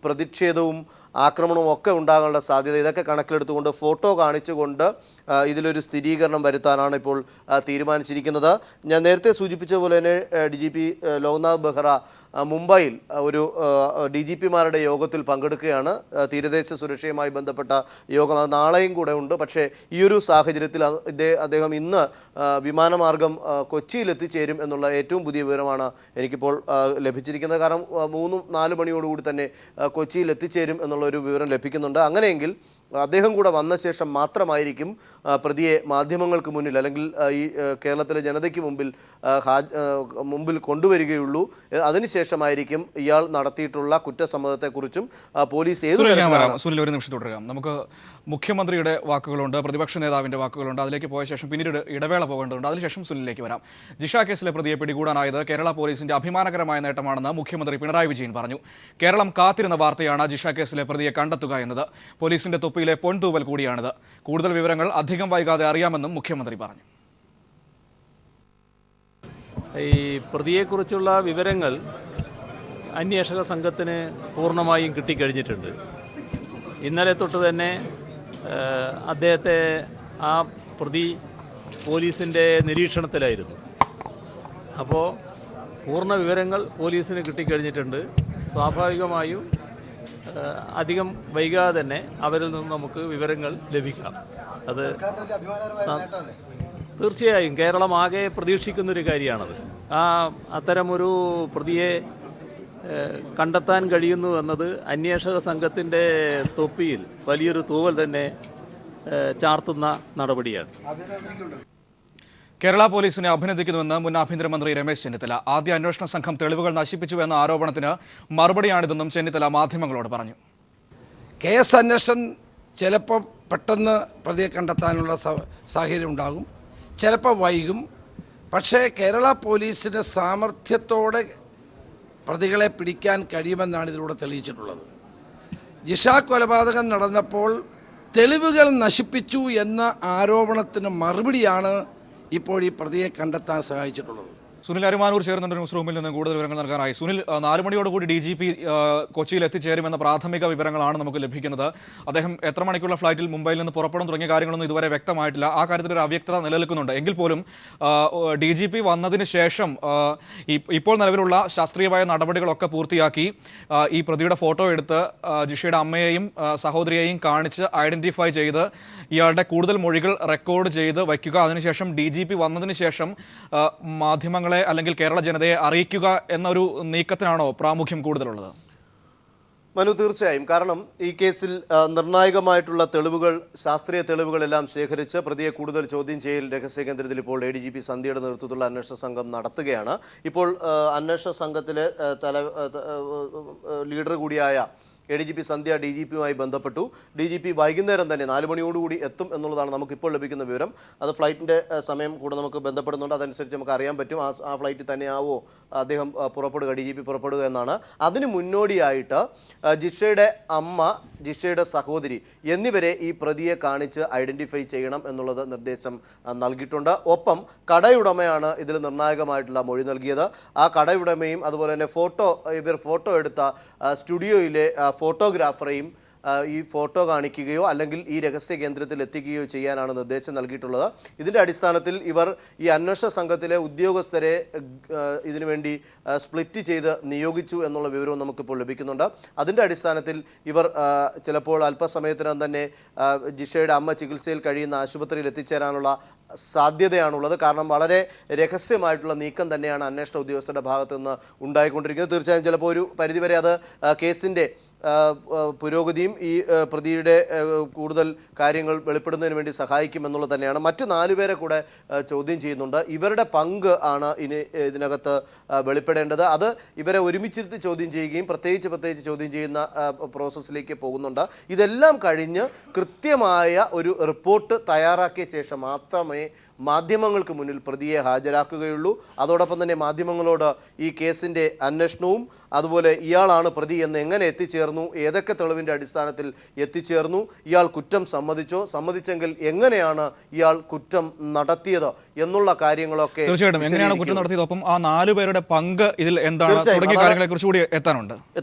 S3: പ്രതിഷേധവും ആക്രമണവും ഒക്കെ ഉണ്ടാകാനുള്ള സാധ്യത, ഇതൊക്കെ കണക്കിലെടുത്തുകൊണ്ട് ഫോട്ടോ കാണിച്ചുകൊണ്ട് ഇതിലൊരു സ്ഥിരീകരണം വരുത്താനാണ് ഇപ്പോൾ തീരുമാനിച്ചിരിക്കുന്നത്. ഞാൻ നേരത്തെ സൂചിപ്പിച്ചതുപോലെ തന്നെ DGP ലോക്നാഥ് ബെഹ്റ മുംബൈയിൽ ഒരു DGP-മാരുടെ യോഗത്തിൽ പങ്കെടുക്കുകയാണ്. തീരദേശ സുരക്ഷയുമായി ബന്ധപ്പെട്ട യോഗം അത് നാളെയും കൂടെ ഉണ്ട്. പക്ഷേ ഈ ഒരു സാഹചര്യത്തിൽ അദ്ദേഹം ഇന്ന് വിമാനമാർഗം കൊച്ചിയിൽ എത്തിച്ചേരും എന്നുള്ള ഏറ്റവും പുതിയ വിവരമാണ് എനിക്കിപ്പോൾ ലഭിച്ചിരിക്കുന്നത്. കാരണം 3-4 മണിയോടുകൂടി തന്നെ കൊച്ചിയിൽ എത്തിച്ചേരും എന്നുള്ളൊരു വിവരം ലഭിക്കുന്നുണ്ട്. അങ്ങനെയെങ്കിൽ അദ്ദേഹം കൂടെ വന്ന ശേഷം മാത്രമായിരിക്കും പ്രതിയെ മാധ്യമങ്ങൾക്ക് മുന്നിൽ, അല്ലെങ്കിൽ ഈ കേരളത്തിലെ ജനതയ്ക്ക് മുമ്പിൽ കൊണ്ടുവരികയുള്ളൂ. അതിനുശേഷമായിരിക്കും ഇയാൾ നടത്തിയിട്ടുള്ള കുറ്റസമ്മതത്തെക്കുറിച്ചും പോലീസ്
S1: സുനിൽ ഒരു നിമിഷം തുടരാം. നമുക്ക് മുഖ്യമന്ത്രിയുടെ വാക്കുകളുണ്ട്, പ്രതിപക്ഷ നേതാവിൻ്റെ വാക്കുകളുണ്ട്. അതിലേക്ക് പോയ ശേഷം പിന്നീട് ഇടവേള പോകേണ്ടതുണ്ട്. അതിനുശേഷം സുനിലേക്ക് വരാം. ജിഷ കേസിലെ പ്രതിയെ പിടികൂടാനായത് കേരള പോലീസിന്റെ അഭിമാനകരമായ നേട്ടമാണെന്ന് മുഖ്യമന്ത്രി പിണറായി വിജയൻ പറഞ്ഞു. കേരളം കാത്തിരുന്ന വാർത്തയാണ് ജിഷ കേസിലെ പ്രതിയെ കണ്ടെത്തുക എന്നത്. പോലീസിന്റെ തൊപ്പിയിലെ പൊൻതൂവൽ കൂടിയാണിത്. കൂടുതൽ വിവരങ്ങൾ അധികം വൈകാതെ അറിയാമെന്നും മുഖ്യമന്ത്രി പറഞ്ഞു.
S4: ഈ പ്രതിയെക്കുറിച്ചുള്ള വിവരങ്ങൾ അന്വേഷക സംഘത്തിന് പൂർണ്ണമായും കിട്ടിക്കഴിഞ്ഞിട്ടുണ്ട്. ഇന്നലെ തൊട്ട് തന്നെ അദ്ദേഹത്തെ ആ പ്രതി പോലീസിൻ്റെ നിരീക്ഷണത്തിലായിരുന്നു. അപ്പോൾ പൂർണ്ണ വിവരങ്ങൾ പോലീസിന് കിട്ടിക്കഴിഞ്ഞിട്ടുണ്ട്. സ്വാഭാവികമായും അധികം വൈകാതെ തന്നെ അവരിൽ നിന്ന് നമുക്ക് വിവരങ്ങൾ ലഭിക്കാം. അത് തീർച്ചയായും കേരളം ആകെ പ്രതീക്ഷിക്കുന്നൊരു കാര്യമാണത്. അത്തരമൊരു പ്രതിയെ കണ്ടെത്താൻ കഴിയുന്നു എന്നത് അന്വേഷക സംഘത്തിൻ്റെ തൊപ്പിയിൽ വലിയൊരു തൂവൽ തന്നെ ചാർത്തുന്ന നടപടിയാണ്.
S1: കേരള പോലീസിനെ അഭിനന്ദിക്കുന്നുവെന്ന് മുൻ ആഭ്യന്തരമന്ത്രി രമേശ് ചെന്നിത്തല. ആദ്യ അന്വേഷണ സംഘം തെളിവുകൾ നശിപ്പിച്ചുവെന്ന ആരോപണത്തിന് മറുപടിയാണിതെന്നും ചെന്നിത്തല മാധ്യമങ്ങളോട് പറഞ്ഞു.
S5: കേസ് അന്വേഷണം ചിലപ്പോൾ പെട്ടെന്ന് പ്രതിയെ കണ്ടെത്താനുള്ള സാഹചര്യം ഉണ്ടാകും, ചിലപ്പോൾ വൈകും. പക്ഷേ കേരള പോലീസിന് സാമർഥ്യത്തോടെ പ്രതികളെ പിടിക്കാൻ കഴിയുമെന്നാണ് ഇതിലൂടെ തെളിയിച്ചിട്ടുള്ളത്. ജിഷ കൊലപാതകം നടന്നപ്പോൾ തെളിവുകൾ നശിപ്പിച്ചു എന്ന ആരോപണത്തിന് മറുപടിയാണ് ഇപ്പോൾ ഈ പ്രതിയെ കണ്ടെത്താൻ സഹായിച്ചിട്ടുള്ളത്.
S1: സുനിൽ അരുമാനൂർ ചേർന്നുണ്ട് ന്യൂസ് റൂമിൽ നിന്ന് കൂടുതൽ വിവരങ്ങൾ നൽകാനായി. സുനിൽ, 4 മണിയോടുകൂടി DGP കൊച്ചിയിൽ എത്തിച്ചേരുമെന്ന പ്രാഥമിക വിവരങ്ങളാണ് നമുക്ക് ലഭിക്കുന്നത്. അദ്ദേഹം എത്ര മണിക്കുള്ള ഫ്ലൈറ്റിൽ മുംബൈയിൽ നിന്ന് പുറപ്പെടും തുടങ്ങിയ കാര്യങ്ങളൊന്നും ഇതുവരെ വ്യക്തമായിട്ടില്ല. ആ കാര്യത്തിൽ ഒരു അവ്യക്തത നിലനിൽക്കുന്നുണ്ട്. എങ്കിൽ പോലും DGP വന്നതിന് ശേഷം ഇപ്പോൾ നിലവിലുള്ള ശാസ്ത്രീയമായ നടപടികളൊക്കെ പൂർത്തിയാക്കി ഈ പ്രതിയുടെ ഫോട്ടോ എടുത്ത് ജിഷയുടെ അമ്മയെയും സഹോദരിയെയും കാണിച്ച് ഐഡന്റിഫൈ ചെയ്ത് ഇയാളുടെ കൂടുതൽ മൊഴികൾ റെക്കോർഡ് ചെയ്ത് വയ്ക്കുക. അതിനുശേഷം DGP വന്നതിന് ശേഷം മാധ്യമങ്ങൾ അല്ലെങ്കിൽ കേരള ജനതയെ അറിയിക്കുക എന്നൊരു നീക്കത്തിനാണോ പ്രാമുഖ്യം കൂടുതലുള്ളത്?
S3: മനു, തീർച്ചയായും. കാരണം ഈ കേസിൽ നിർണായകമായിട്ടുള്ള തെളിവുകൾ, ശാസ്ത്രീയ തെളിവുകളെല്ലാം ശേഖരിച്ച് പ്രതിയെ കൂടുതൽ ചോദ്യം ചെയ്യൽ രഹസ്യ കേന്ദ്രത്തിൽ ഇപ്പോൾ ADGP സന്ധ്യയുടെ നേതൃത്വത്തിലുള്ള അന്വേഷണ സംഘം നടത്തുകയാണ്. ഇപ്പോൾ അന്വേഷണ സംഘത്തിലെ ലീഡർ കൂടിയായ ADGP സന്ധ്യ DGPയുമായി ബന്ധപ്പെട്ടു. DGP വൈകുന്നേരം തന്നെ 4 മണിയോടുകൂടി എത്തും എന്നുള്ളതാണ് നമുക്കിപ്പോൾ ലഭിക്കുന്ന വിവരം. അത് ഫ്ലൈറ്റിൻ്റെ സമയം കൂടെ നമുക്ക് ബന്ധപ്പെടുന്നുണ്ട്. അതനുസരിച്ച് നമുക്ക് അറിയാൻ പറ്റും ആ ഫ്ലൈറ്റിൽ തന്നെയാവോ അദ്ദേഹം പുറപ്പെടുക, DGP പുറപ്പെടുക എന്നാണ്. അതിന് മുന്നോടിയായിട്ട് ജിഷയുടെ അമ്മ, ജിഷയുടെ സഹോദരി എന്നിവരെ ഈ പ്രതിയെ കാണിച്ച് ഐഡൻറ്റിഫൈ ചെയ്യണം എന്നുള്ളത് നിർദ്ദേശം നൽകിയിട്ടുണ്ട്. ഒപ്പം കടയുടമയാണ് ഇതിൽ നിർണായകമായിട്ടുള്ള മൊഴി നൽകിയത്. ആ കടയുടമയും അതുപോലെ തന്നെ ഫോട്ടോ എടുത്ത സ്റ്റുഡിയോയിലെ ഫോട്ടോഗ്രാഫറെയും ഈ ഫോട്ടോ കാണിക്കുകയോ അല്ലെങ്കിൽ ഈ രഹസ്യ കേന്ദ്രത്തിൽ എത്തിക്കുകയോ ചെയ്യാനാണ് നിർദ്ദേശം നൽകിയിട്ടുള്ളത്. ഇതിൻ്റെ അടിസ്ഥാനത്തിൽ ഇവർ ഈ അന്വേഷണ സംഘത്തിലെ ഉദ്യോഗസ്ഥരെ ഇതിനുവേണ്ടി സ്പ്ലിറ്റ് ചെയ്ത് നിയോഗിച്ചു എന്നുള്ള വിവരവും നമുക്കിപ്പോൾ ലഭിക്കുന്നുണ്ട്. അതിൻ്റെ അടിസ്ഥാനത്തിൽ ഇവർ ചിലപ്പോൾ അല്പസമയത്തിനകം തന്നെ ജിഷയുടെ അമ്മ ചികിത്സയിൽ കഴിയുന്ന ആശുപത്രിയിൽ എത്തിച്ചേരാനുള്ള സാധ്യതയാണുള്ളത്. കാരണം വളരെ രഹസ്യമായിട്ടുള്ള നീക്കം തന്നെയാണ് അന്വേഷണ ഉദ്യോഗസ്ഥരുടെ ഭാഗത്തു നിന്ന് ഉണ്ടായിക്കൊണ്ടിരിക്കുന്നത്. തീർച്ചയായും ചിലപ്പോൾ ഒരു പരിധിവരെ അത് കേസിൻ്റെ പുരോഗതിയും ഈ പ്രതിയുടെ കൂടുതൽ കാര്യങ്ങൾ വെളിപ്പെടുന്നതിന് വേണ്ടി സഹായിക്കുമെന്നുള്ളത് തന്നെയാണ്. മറ്റ് 4 പേരെ കൂടെ ചോദ്യം ചെയ്യുന്നുണ്ട്. ഇവരുടെ പങ്ക് ആണ് ഇതിനകത്ത് വെളിപ്പെടേണ്ടത്. അത് ഇവരെ ഒരുമിച്ചിരുത്തി ചോദ്യം ചെയ്യുകയും പ്രത്യേകിച്ച് ചോദ്യം ചെയ്യുന്ന പ്രോസസ്സിലേക്ക് പോകുന്നുണ്ട്. ഇതെല്ലാം കഴിഞ്ഞ് കൃത്യമായ ഒരു റിപ്പോർട്ട് തയ്യാറാക്കിയ ശേഷം മാത്രമേ മാധ്യമങ്ങൾക്ക് മുന്നിൽ പ്രതിയെ ഹാജരാക്കുകയുള്ളൂ. അതോടൊപ്പം തന്നെ മാധ്യമങ്ങളോട് ഈ കേസിൻ്റെ അന്വേഷണവും അതുപോലെ ഇയാളാണ് പ്രതി എന്ന് എങ്ങനെ എത്തിച്ചേർന്നു, ഏതൊക്കെ തെളിവിൻ്റെ അടിസ്ഥാനത്തിൽ എത്തിച്ചേർന്നു, ഇയാൾ കുറ്റം സമ്മതിച്ചോ, സമ്മതിച്ചെങ്കിൽ എങ്ങനെയാണ് ഇയാൾ കുറ്റം നടത്തിയത് എന്നുള്ള കാര്യങ്ങളൊക്കെ
S1: തീർച്ചയായിട്ടും എങ്ങനെയാണ് കുറ്റം നടത്തിയത്, ഒപ്പം ആ 4 പേരുടെ പങ്ക് ഇതിൽ എന്താണ് തുടങ്ങിയ കാര്യങ്ങളെക്കുറിച്ച് കൂടി എത്താനുണ്ട്.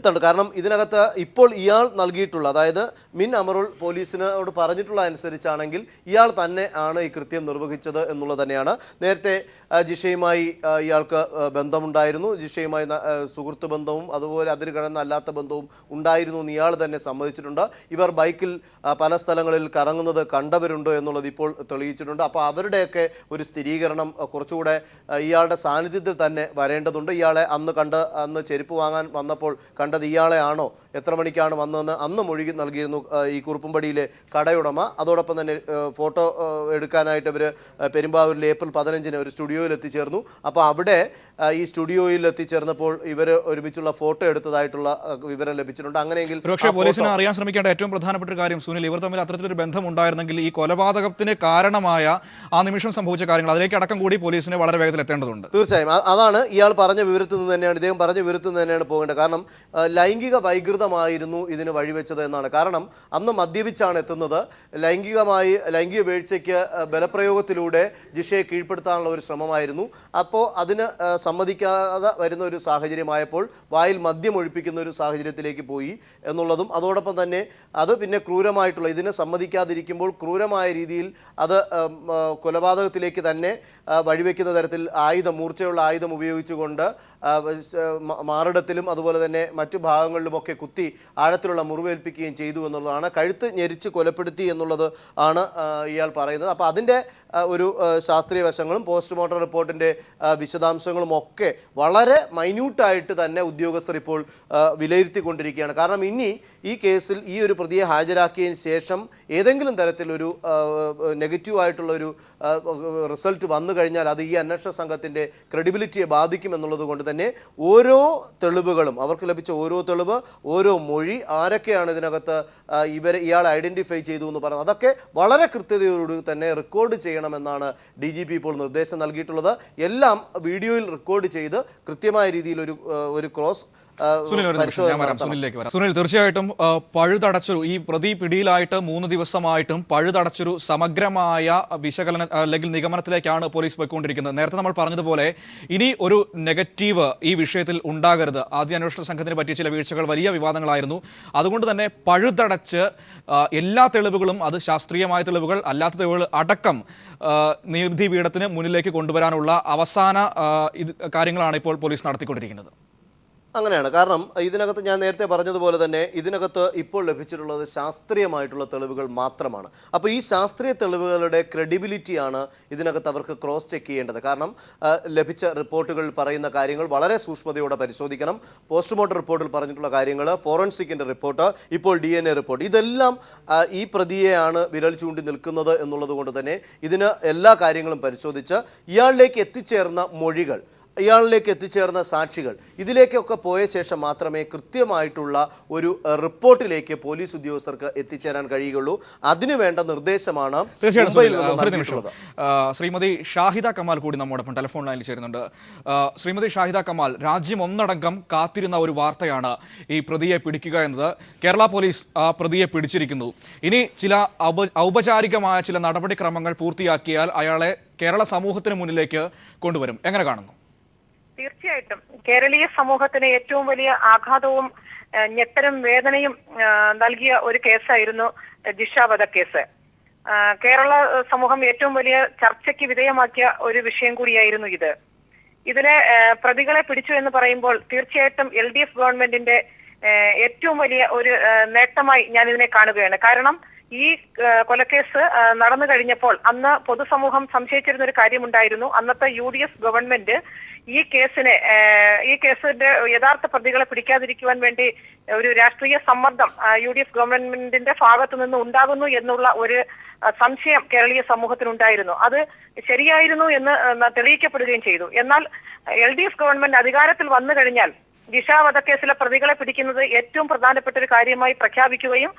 S3: കാരണം ഇതിനകത്ത് ഇപ്പോൾ ഇയാൾ നൽകിയിട്ടുള്ള, അതായത് മിൻ അമറുൾ പോലീസിനോട് പറഞ്ഞിട്ടുള്ള അനുസരിച്ചാണെങ്കിൽ ഇയാൾ തന്നെ ആണ് ഈ കൃത്യം നിർവഹിച്ചത് എന്നുള്ളത് തന്നെയാണ്. നേരത്തെ ജിഷയുമായി ഇയാൾക്ക് ബന്ധമുണ്ടായിരുന്നു, ജിഷയുമായി സുഹൃത്ത് ബന്ധവും അതുപോലെ അതിര് കടന്ന അല്ലാത്ത ബന്ധവും ഉണ്ടായിരുന്നു എന്ന് ഇയാൾ തന്നെ സമ്മതിച്ചിട്ടുണ്ട്. ഇവർ ബൈക്കിൽ പല സ്ഥലങ്ങളിൽ കറങ്ങുന്നത് കണ്ടവരുണ്ടോ എന്നുള്ളത് ഇപ്പോൾ തെളിയിച്ചിട്ടുണ്ട്. അപ്പോൾ അവരുടെയൊക്കെ ഒരു സ്ഥിരീകരണം കുറച്ചുകൂടെ ഇയാളുടെ സാന്നിധ്യത്തിൽ തന്നെ വരേണ്ടതുണ്ട്. ഇയാളെ അന്ന് ചെരുപ്പ് വാങ്ങാൻ വന്നപ്പോൾ കണ്ടത് ഇയാളെ ആണോ, എത്ര മണിക്കാണ് വന്നതെന്ന് അന്ന് മൊഴി നൽകിയിരുന്നു ഈ കുറുപ്പുംപടിയിലെ കടയുടമ. അതോടൊപ്പം തന്നെ ഫോട്ടോ എടുക്കാനായിട്ട് ഇവർ പെരുമ്പാവൂരിൽ ഏപ്രിൽ 15-ന് ഒരു സ്റ്റുഡിയോയിൽ എത്തിച്ചേർന്നു. അപ്പോൾ അവിടെ ഈ സ്റ്റുഡിയോയിൽ എത്തിച്ചേർന്നപ്പോൾ ഇവർ ഒരുമിച്ചുള്ള ഫോട്ടോ എടുത്തതായിട്ടുള്ള വിവരം ലഭിച്ചിട്ടുണ്ട്. അങ്ങനെയെങ്കിൽ
S1: പക്ഷേ പോലീസിന് അറിയാൻ ശ്രമിക്കേണ്ട ഏറ്റവും പ്രധാനപ്പെട്ട ഒരു കാര്യം സുനിൽ, ഇവർ തമ്മിൽ അത്തരത്തിലൊരു ബന്ധം ഉണ്ടായിരുന്നെങ്കിൽ ഈ കൊലപാതകത്തിന് കാരണമായ ആ നിമിഷം സംഭവിച്ച കാര്യങ്ങൾ അതിലേക്ക് അടക്കം കൂടി പോലീസിന് വളരെ വേഗത്തിൽ എത്തേണ്ടതുണ്ട്.
S3: തീർച്ചയായും അതാണ് ഇയാൾ പറഞ്ഞ വിവരത്തിൽ നിന്ന് തന്നെയാണ്, ഇദ്ദേഹം പറഞ്ഞ വിവരത്തിൽ നിന്ന് തന്നെയാണ് പോകേണ്ടത്. കാരണം ലൈംഗിക വൈകൃതമായിരുന്നു ഇതിന് വഴിവെച്ചത് എന്നാണ്. കാരണം അന്ന് മദ്യപിച്ചാണ് എത്തുന്നത്. ലൈംഗിക വീഴ്ചയ്ക്ക് ബലപ്രയോഗത്തിലൂടെ ജിഷയെ കീഴ്പ്പെടുത്താനുള്ള ഒരു ശ്രമമായിരുന്നു. അപ്പോൾ അതിന് സമ്മതിക്കാതെ വരുന്ന ഒരു സാഹചര്യമായപ്പോൾ വായിൽ മദ്യം ഒഴിപ്പിക്കുന്ന ഒരു സാഹചര്യത്തിലേക്ക് പോയി എന്നുള്ളതും, അതോടൊപ്പം തന്നെ അത് പിന്നെ ക്രൂരമായിട്ടുള്ള, ഇതിനെ സമ്മതിക്കാതിരിക്കുമ്പോൾ ക്രൂരമായ രീതിയിൽ അത് കൊലപാതകത്തിലേക്ക് തന്നെ വഴിവെക്കുന്ന തരത്തിൽ മൂർച്ചയുള്ള ആയുധം ഉപയോഗിച്ചുകൊണ്ട് മാറിടത്തിലും അതുപോലെ തന്നെ മറ്റു ഭാഗങ്ങളിലുമൊക്കെ കുത്തി ആഴത്തിലുള്ള മുറിവേൽപ്പിക്കുകയും ചെയ്തു എന്നുള്ളതാണ്. കഴുത്ത് ഞെരിച്ച് കൊലപ്പെടുത്തി എന്നുള്ളത് ആണ് ഇയാൾ പറയുന്നത്. അപ്പോൾ അതിൻ്റെ ഒരു ശാസ്ത്രീയ വശങ്ങളും പോസ്റ്റ്മോർട്ടം റിപ്പോർട്ടിൻ്റെ വിശദാംശങ്ങളും ഒക്കെ വളരെ മൈന്യൂട്ടായിട്ട് തന്നെ ഉദ്യോഗസ്ഥർ ഇപ്പോൾ വിലയിരുത്തിക്കൊണ്ടിരിക്കുകയാണ്. കാരണം ഇനി ഈ കേസിൽ ഈ ഒരു പ്രതിയെ ഹാജരാക്കിയതിന് ശേഷം ഏതെങ്കിലും തരത്തിലൊരു നെഗറ്റീവായിട്ടുള്ളൊരു റിസൾട്ട് വന്നു കഴിഞ്ഞാൽ അത് ഈ അന്വേഷണ സംഘത്തിൻ്റെ ക്രെഡിബിലിറ്റിയെ ബാധിക്കുമെന്നുള്ളത് കൊണ്ട് തന്നെ ഓരോ തെളിവുകളും അവർക്ക് ലഭിച്ച ഓരോ തെളിവ്, ഓരോ മൊഴി, ആരൊക്കെയാണ് ഇതിനകത്ത് ഇയാളെ ഐഡൻറ്റിഫൈ ചെയ്തു എന്ന് പറയുന്നത്, അതൊക്കെ വളരെ കൃത്യതയോടുകൂടി തന്നെ റെക്കോർഡ് ചെയ്യണമെന്നാണ് DGP ഇപ്പോൾ നിർദ്ദേശം നൽകിയിട്ടുള്ളത്. എല്ലാം വീഡിയോയിൽ റെക്കോർഡ് ചെയ്ത് കൃത്യമായ രീതിയിൽ ഒരു ക്രോസ്
S1: സുനിലേക്ക് വരാം. സുനിൽ, തീർച്ചയായിട്ടും പഴുതടച്ചൊരു ഈ പ്രതി പിടിയിലായിട്ട് 3 ദിവസമായിട്ടും പഴുതടച്ചൊരു സമഗ്രമായ വിശകലന അല്ലെങ്കിൽ നിഗമനത്തിലേക്കാണ് പോലീസ് പോയിക്കൊണ്ടിരിക്കുന്നത്. നേരത്തെ നമ്മൾ പറഞ്ഞതുപോലെ ഇനി ഒരു നെഗറ്റീവ് ഈ വിഷയത്തിൽ ഉണ്ടാകരുത്. ആദ്യ അന്വേഷണ സംഘത്തിന് പറ്റിയ ചില വീഴ്ചകൾ വലിയ വിവാദങ്ങളായിരുന്നു. അതുകൊണ്ട് തന്നെ പഴുതടച്ച് എല്ലാ തെളിവുകളും, അത് ശാസ്ത്രീയമായ തെളിവുകൾ അല്ലാത്ത തെളിവുകൾ അടക്കം നീതിപീഠത്തിന് മുന്നിലേക്ക് കൊണ്ടുവരാനുള്ള അവസാന കാര്യങ്ങളാണ് ഇപ്പോൾ പോലീസ് നടത്തിക്കൊണ്ടിരിക്കുന്നത്.
S3: അങ്ങനെയാണ്. കാരണം ഇതിനകത്ത് ഞാൻ നേരത്തെ പറഞ്ഞതുപോലെ തന്നെ ഇതിനകത്ത് ഇപ്പോൾ ലഭിച്ചിട്ടുള്ളത് ശാസ്ത്രീയമായിട്ടുള്ള തെളിവുകൾ മാത്രമാണ്. അപ്പോൾ ഈ ശാസ്ത്രീയ തെളിവുകളുടെ ക്രെഡിബിലിറ്റിയാണ് ഇതിനകത്ത് അവർക്ക് ക്രോസ് ചെക്ക് ചെയ്യേണ്ടത്. കാരണം ലഭിച്ച റിപ്പോർട്ടുകൾ പറയുന്ന കാര്യങ്ങൾ വളരെ സൂക്ഷ്മതയോടെ പരിശോധിക്കണം. പോസ്റ്റ്മോർട്ടം റിപ്പോർട്ടിൽ പറഞ്ഞിട്ടുള്ള കാര്യങ്ങൾ, ഫോറൻസിക്കിൻ്റെ റിപ്പോർട്ട്, ഇപ്പോൾ DNA റിപ്പോർട്ട്, ഇതെല്ലാം ഈ പ്രതിയെയാണ് വിരൽ ചൂണ്ടി നിൽക്കുന്നത് എന്നുള്ളത് കൊണ്ട് തന്നെ ഇതിന് എല്ലാ കാര്യങ്ങളും പരിശോധിച്ച് ഇയാളിലേക്ക് എത്തിച്ചേർന്ന മൊഴികൾ, ഇയാളിലേക്ക് എത്തിച്ചേർന്ന സാക്ഷികൾ, ഇതിലേക്കൊക്കെ പോയ ശേഷം മാത്രമേ കൃത്യമായിട്ടുള്ള ഒരു റിപ്പോർട്ടിലേക്ക് പോലീസ് ഉദ്യോഗസ്ഥർക്ക് എത്തിച്ചേരാൻ കഴിയുകയുള്ളൂ. അതിനുവേണ്ട നിർദ്ദേശമാണ്
S1: ശ്രീമതി ഷാഹിദ കമാൽ കൂടി നമ്മോടൊപ്പം ടെലിഫോൺ ലൈനിൽ ചേരുന്നുണ്ട്. ശ്രീമതി ഷാഹിദ കമാൽ, രാജ്യം ഒന്നടങ്കം കാത്തിരുന്ന ഒരു വാർത്തയാണ് ഈ പ്രതിയെ പിടിക്കുക എന്നത്. കേരള പോലീസ് പ്രതിയെ പിടിച്ചിരിക്കുന്നു. ഇനി ചില ഔപചാരികമായ ചില നടപടിക്രമങ്ങൾ പൂർത്തിയാക്കിയാൽ അയാളെ കേരള സമൂഹത്തിന് മുന്നിലേക്ക് കൊണ്ടുവരും. എങ്ങനെ കാണുന്നു?
S6: തീർച്ചയായിട്ടും കേരളീയ സമൂഹത്തിന് ഏറ്റവും വലിയ ആഘാതവും ഞെട്ടലും വേദനയും നൽകിയ ഒരു കേസായിരുന്നു ജിഷ വധക്കേസ്. കേരള സമൂഹം ഏറ്റവും വലിയ ചർച്ചയ്ക്ക് വിധേയമാക്കിയ ഒരു വിഷയം കൂടിയായിരുന്നു ഇത്. ഇതിലെ പ്രതികളെ പിടിച്ചു എന്ന് പറയുമ്പോൾ തീർച്ചയായിട്ടും LDF ഗവൺമെന്റിന്റെ ഏറ്റവും വലിയ ഒരു നേട്ടമായി ഞാൻ ഇതിനെ കാണുകയാണ്. കാരണം ഈ കൊലക്കേസ് നടന്നു കഴിഞ്ഞപ്പോൾ അന്ന് പൊതുസമൂഹം സംശയിച്ചിരുന്ന ഒരു കാര്യമുണ്ടായിരുന്നു. അന്നത്തെ UDF ഗവൺമെന്റ് ഈ കേസിന്റെ യഥാർത്ഥ പ്രതികളെ പിടിക്കാതിരിക്കുവാൻ വേണ്ടി ഒരു രാഷ്ട്രീയ സമ്മർദ്ദം UDF ഗവൺമെന്റിന്റെ ഭാഗത്തു നിന്ന് ഉണ്ടാകുന്നു എന്നുള്ള ഒരു സംശയം കേരളീയ സമൂഹത്തിനുണ്ടായിരുന്നു. അത് ശരിയായിരുന്നു എന്ന് തെളിയിക്കപ്പെടുകയും ചെയ്തു. എന്നാൽ LDF ഗവൺമെന്റ് അധികാരത്തിൽ വന്നു കഴിഞ്ഞാൽ ജിഷ വധക്കേസിലെ പ്രതികളെ പിടിക്കുന്നത് ഏറ്റവും പ്രധാനപ്പെട്ട ഒരു കാര്യമായി പ്രഖ്യാപിക്കുകയും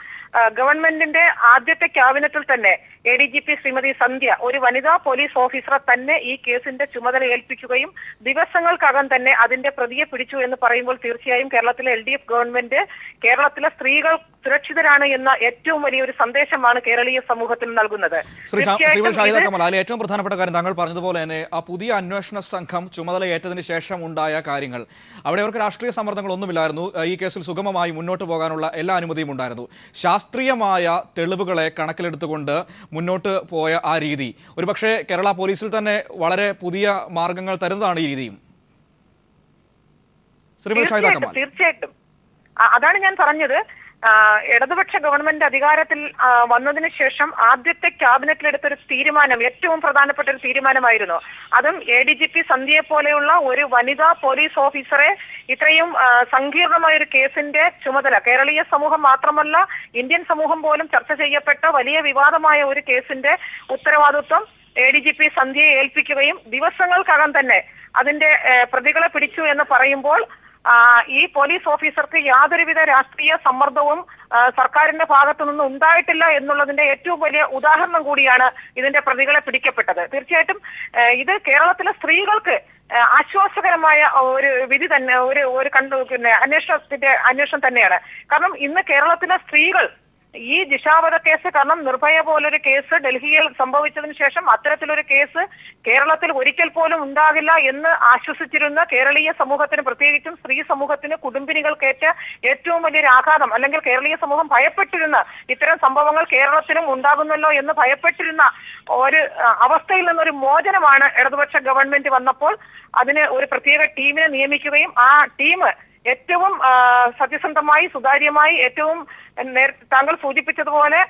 S6: ഗവൺമെന്റിന്റെ ആദ്യത്തെ ക്യാബിനറ്റിൽ തന്നെ ADGP ശ്രീമതി സന്ധ്യ ഒരു വനിതാ പോലീസ് ഓഫീസറെ തന്നെ ഈ കേസിന്റെ ചുമതല ഏൽപ്പിക്കുകയും ദിവസങ്ങൾക്കകം തന്നെ അതിന്റെ പ്രതിയെ പിടിച്ചു എന്ന് പറയുമ്പോൾ തീർച്ചയായും കേരളത്തിലെ LDF ഗവൺമെന്റ് കേരളത്തിലെ സ്ത്രീകൾ സുരക്ഷിതരാണ് എന്ന ഏറ്റവും വലിയൊരു സന്ദേശമാണ് കേരളീയ സമൂഹത്തിൽ നൽകുന്നത്.
S1: ഏറ്റവും പ്രധാനപ്പെട്ട കാര്യം താങ്കൾ പറഞ്ഞതുപോലെ തന്നെ ആ പുതിയ അന്വേഷണ സംഘം ചുമതല ഏറ്റതിന് ശേഷം ഉണ്ടായ കാര്യങ്ങൾ, അവിടെ അവർക്ക് രാഷ്ട്രീയ സമ്മർദ്ദങ്ങളൊന്നുമില്ലായിരുന്നു. ഈ കേസിൽ സുഗമമായി മുന്നോട്ട് പോകാനുള്ള എല്ലാ അനുമതിയും ഉണ്ടായിരുന്നു. ശാസ്ത്രീയമായ തെളിവുകളെ കണക്കിലെടുത്തുകൊണ്ട് മുന്നോട്ട് പോയ ആ രീതി ഒരുപക്ഷെ കേരള പോലീസിൽ തന്നെ വളരെ പുതിയ മാർഗങ്ങൾ തരുന്നതാണ് ഈ രീതിയും.
S6: തീർച്ചയായിട്ടും അതാണ് ഞാൻ പറഞ്ഞത്. ഇടതുപക്ഷ ഗവൺമെന്റ് അധികാരത്തിൽ വന്നതിന് ശേഷം ആദ്യത്തെ ക്യാബിനറ്റിലെടുത്തൊരു തീരുമാനം ഏറ്റവും പ്രധാനപ്പെട്ട ഒരു തീരുമാനമായിരുന്നു. അതും ADGP സന്ധ്യയെ പോലെയുള്ള ഒരു വനിതാ പോലീസ് ഓഫീസറെ ഇത്രയും സങ്കീർണമായ ഒരു കേസിന്റെ ചുമതല കേരളീയ സമൂഹം മാത്രമല്ല ഇന്ത്യൻ സമൂഹം പോലും ചർച്ച ചെയ്യപ്പെട്ട വലിയ വിവാദമായ ഒരു കേസിന്റെ ഉത്തരവാദിത്വം ADGP സന്ധ്യയെ ഏൽപ്പിക്കുകയും ദിവസങ്ങൾക്കകം തന്നെ അതിന്റെ പ്രതികളെ പിടിച്ചു എന്ന് പറയുമ്പോൾ ഈ പോലീസ് ഓഫീസർക്ക് യാതൊരുവിധ രാഷ്ട്രീയ സമ്മർദ്ദവും സർക്കാരിന്റെ ഭാഗത്തു നിന്ന് ഉണ്ടായിട്ടില്ല എന്നുള്ളതിന്റെ ഏറ്റവും വലിയ ഉദാഹരണം കൂടിയാണ് ഇതിന്റെ പ്രതികളെ പിടിക്കപ്പെട്ടത്. തീർച്ചയായിട്ടും ഇത് കേരളത്തിലെ സ്ത്രീകൾക്ക് ആശ്വാസകരമായ ഒരു വിധി തന്നെ ഒരു അന്വേഷണം തന്നെയാണ്. കാരണം ഇന്ന് കേരളത്തിലെ സ്ത്രീകൾ ഈ ജിഷാവധ കേസ്, കാരണം നിർഭയ പോലൊരു കേസ് ഡൽഹിയിൽ സംഭവിച്ചതിന് ശേഷം അത്തരത്തിലൊരു കേസ് കേരളത്തിൽ ഒരിക്കൽ പോലും ഉണ്ടാകില്ല എന്ന് ആശ്വസിച്ചിരുന്ന കേരളീയ സമൂഹത്തിന്, പ്രത്യേകിച്ചും സ്ത്രീ സമൂഹത്തിന്, കുടുംബിനികൾക്കേറ്റ ഏറ്റവും വലിയൊരു ആഘാതം, അല്ലെങ്കിൽ കേരളീയ സമൂഹം ഭയപ്പെട്ടിരുന്ന ഇത്തരം സംഭവങ്ങൾ കേരളത്തിലും ഉണ്ടാകുന്നല്ലോ എന്ന് ഭയപ്പെട്ടിരുന്ന ഒരു അവസ്ഥയിൽ നിന്നൊരു മോചനമാണ് ഇടതുപക്ഷ ഗവൺമെന്റ് വന്നപ്പോൾ അതിന് ഒരു പ്രത്യേക ടീമിനെ നിയമിക്കുകയും ആ ടീം ഏറ്റവും സത്യസന്ധമായി സുതാര്യമായി ഏറ്റവും താങ്കൾ സൂചിപ്പിച്ചതുപോലെ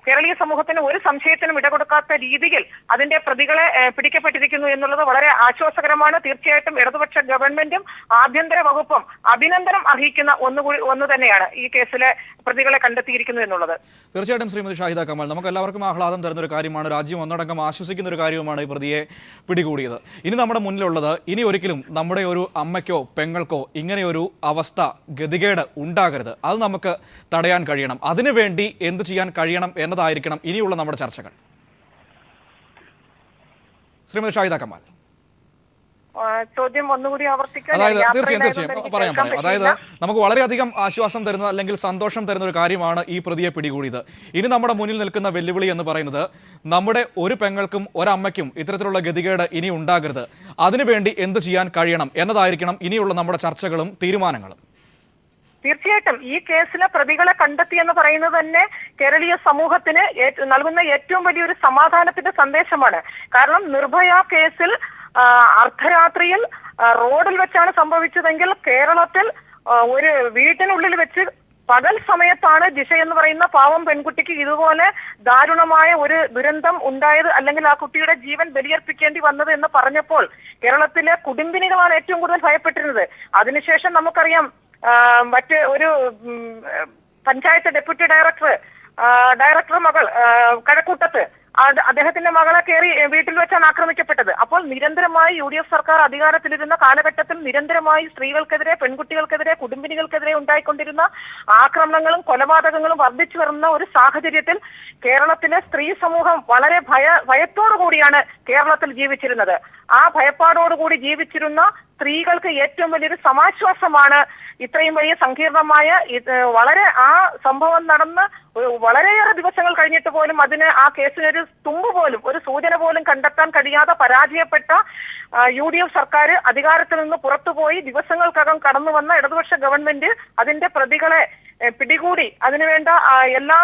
S6: കേരളീയ സമൂഹത്തിന് ഒരു സംശയത്തിനും ഇടകൊടുക്കാത്ത രീതിയിൽ അതിന്റെ പ്രതികളെ പിടിക്കപ്പെട്ടിരിക്കുന്നു എന്നുള്ളത് വളരെ ആശ്വാസകരമാണ്. തീർച്ചയായിട്ടും ഇടതുപക്ഷ ഗവൺമെന്റും ആഭ്യന്തര വകുപ്പും അഭിനന്ദനം അർഹിക്കുന്ന ഒന്ന് തന്നെയാണ് ഈ കേസിലെ പ്രതികളെ കണ്ടെത്തിയിരിക്കുന്നു എന്നുള്ളത്.
S1: തീർച്ചയായിട്ടും ശ്രീമതി ഷാഹിദ കമാൽ, നമുക്ക് എല്ലാവർക്കും ആഹ്ലാദം തരുന്ന ഒരു കാര്യമാണ്, രാജ്യം ഒന്നടങ്കം ആശ്വസിക്കുന്ന ഒരു കാര്യവുമാണ് ഈ പ്രതിയെ പിടികൂടിയത്. ഇനി നമ്മുടെ മുന്നിലുള്ളത്, ഇനി ഒരിക്കലും നമ്മുടെ ഒരു അമ്മയ്ക്കോ പെങ്ങൾക്കോ ഇങ്ങനെയൊരു അവസ്ഥ ഗതികേട് ഉണ്ടാകരുത്. അത് നമുക്ക് തടയാൻ കഴിയണം. അതിനുവേണ്ടി എന്ത് ചെയ്യാൻ കഴിയണം എന്നതായിരിക്കണം ഇനിയുള്ള നമ്മുടെ ചർച്ചകൾ. ശ്രീമതി ഷാഹിദ കമാൽ,
S6: ചോദ്യം ഒന്നുകൂടി ആവർത്തിക്കാൻ.
S1: അതായത് തീർച്ചയായും പറയാം. അതായത് നമുക്ക് വളരെയധികം ആശ്വാസം തരുന്ന അല്ലെങ്കിൽ സന്തോഷം തരുന്ന ഒരു കാര്യമാണ് ഈ പ്രതിയെ പിടികൂടിയത്. ഇനി നമ്മുടെ മുന്നിൽ നിൽക്കുന്ന വെല്ലുവിളി എന്ന് പറയുന്നത്, നമ്മുടെ ഒരു പെങ്ങൾക്കും ഒരമ്മയ്ക്കും ഇത്തരത്തിലുള്ള ഗതികേട് ഇനി ഉണ്ടാകരുത്. അതിനുവേണ്ടി എന്ത് ചെയ്യാൻ കഴിയണം എന്നതായിരിക്കണം ഇനിയുള്ള നമ്മുടെ ചർച്ചകളും തീരുമാനങ്ങളും.
S6: തീർച്ചയായിട്ടും ഈ കേസിലെ പ്രതികളെ കണ്ടെത്തി എന്ന് പറയുന്നത് തന്നെ കേരളീയ സമൂഹത്തിന് നൽകുന്ന ഏറ്റവും വലിയൊരു സമാധാനത്തിന്റെ സന്ദേശമാണ്. കാരണം നിർഭയ കേസിൽ അർദ്ധരാത്രിയിൽ റോഡിൽ വെച്ചാണ് സംഭവിച്ചതെങ്കിൽ കേരളത്തിൽ ഒരു വീട്ടിനുള്ളിൽ വെച്ച് പകൽ സമയത്താണ് ജിഷ എന്ന് പറയുന്ന പാവം പെൺകുട്ടിക്ക് ഇതുപോലെ ദാരുണമായ ഒരു ദുരന്തം ഉണ്ടായത്, അല്ലെങ്കിൽ ആ കുട്ടിയുടെ ജീവൻ ബലിയർപ്പിക്കേണ്ടി വന്നത് എന്ന് പറഞ്ഞപ്പോൾ കേരളത്തിലെ കുടുംബിനികളാണ് ഏറ്റവും കൂടുതൽ ഭയപ്പെട്ടിരുന്നത്. അതിനുശേഷം നമുക്കറിയാം മറ്റ് ഒരു പഞ്ചായത്ത് ഡെപ്യൂട്ടി ഡയറക്ടർ മകൾ കഴക്കൂട്ടത്ത് അദ്ദേഹത്തിന്റെ മകളെ കയറി വീട്ടിൽ വെച്ചാണ് ആക്രമിക്കപ്പെട്ടത്. അപ്പോൾ നിരന്തരമായി UDF സർക്കാർ അധികാരത്തിലിരുന്ന കാലഘട്ടത്തിൽ നിരന്തരമായി സ്ത്രീകൾക്കെതിരെ, പെൺകുട്ടികൾക്കെതിരെ, കുടുംബിനികൾക്കെതിരെ ഉണ്ടായിക്കൊണ്ടിരുന്ന ആക്രമണങ്ങളും കൊലപാതകങ്ങളും വർദ്ധിച്ചു വരുന്ന ഒരു സാഹചര്യത്തിൽ കേരളത്തിലെ സ്ത്രീ സമൂഹം വളരെ ഭയത്തോടു കൂടിയാണ് കേരളത്തിൽ ജീവിച്ചിരുന്നത്. ആ ഭയപ്പാടോടുകൂടി ജീവിച്ചിരുന്ന സ്ത്രീകൾക്ക് ഏറ്റവും വലിയൊരു സമാശ്വാസമാണ് ഇത്രയും വലിയ സങ്കീർണമായ വളരെ ആ സംഭവം നടന്ന് വളരെയേറെ ദിവസങ്ങൾ കഴിഞ്ഞിട്ട് പോലും അതിന് ആ കേസിനൊരു തുമ്പ് പോലും, ഒരു സൂചന പോലും കണ്ടെത്താൻ കഴിയാതെ പരാജയപ്പെട്ട UDF സർക്കാർ അധികാരത്തിൽ നിന്ന് പുറത്തുപോയി ദിവസങ്ങൾക്കകം കടന്നു വന്ന ഇടതുപക്ഷ ഗവൺമെന്റ് അതിന്റെ പ്രതികളെ പിടികൂടി അതിനുവേണ്ട എല്ലാ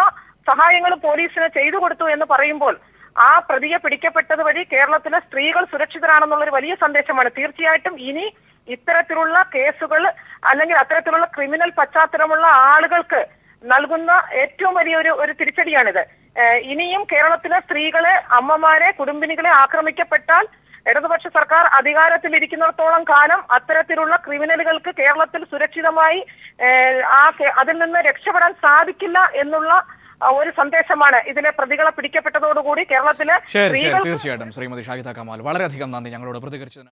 S6: സഹായങ്ങളും പോലീസിന് ചെയ്തു കൊടുത്തു എന്ന് പറയുമ്പോൾ ആ പ്രതിയെ പിടിക്കപ്പെട്ടത് വഴി കേരളത്തിലെ സ്ത്രീകൾ സുരക്ഷിതരാണെന്നുള്ളൊരു വലിയ സന്ദേശമാണ്. തീർച്ചയായിട്ടും ഇനി ഇത്തരത്തിലുള്ള കേസുകൾ അല്ലെങ്കിൽ അത്തരത്തിലുള്ള ക്രിമിനൽ പശ്ചാത്തലമുള്ള ആളുകൾക്ക് നൽകുന്ന ഏറ്റവും വലിയൊരു തിരിച്ചടിയാണിത്. ഇനിയും കേരളത്തിലെ സ്ത്രീകളെ, അമ്മമാരെ, കുടുംബിനികളെ ആക്രമിക്കപ്പെട്ടാൽ ഇടതുപക്ഷ സർക്കാർ അധികാരത്തിലിരിക്കുന്നിടത്തോളം കാലം അത്തരത്തിലുള്ള ക്രിമിനലുകൾക്ക് കേരളത്തിൽ സുരക്ഷിതമായി അതിൽ നിന്ന് രക്ഷപ്പെടാൻ സാധിക്കില്ല എന്നുള്ള ഒരു സന്ദേശമാണ് ഇതിലെ പ്രതികളെ പിടിക്കപ്പെട്ടതോടുകൂടി കേരളത്തിലെ
S1: തീർച്ചയായിട്ടും ശ്രീമതി ഷാഹിദ കമാൽ, വളരെയധികം നന്ദി ഞങ്ങളോട് പ്രതികരിച്ചതിന്.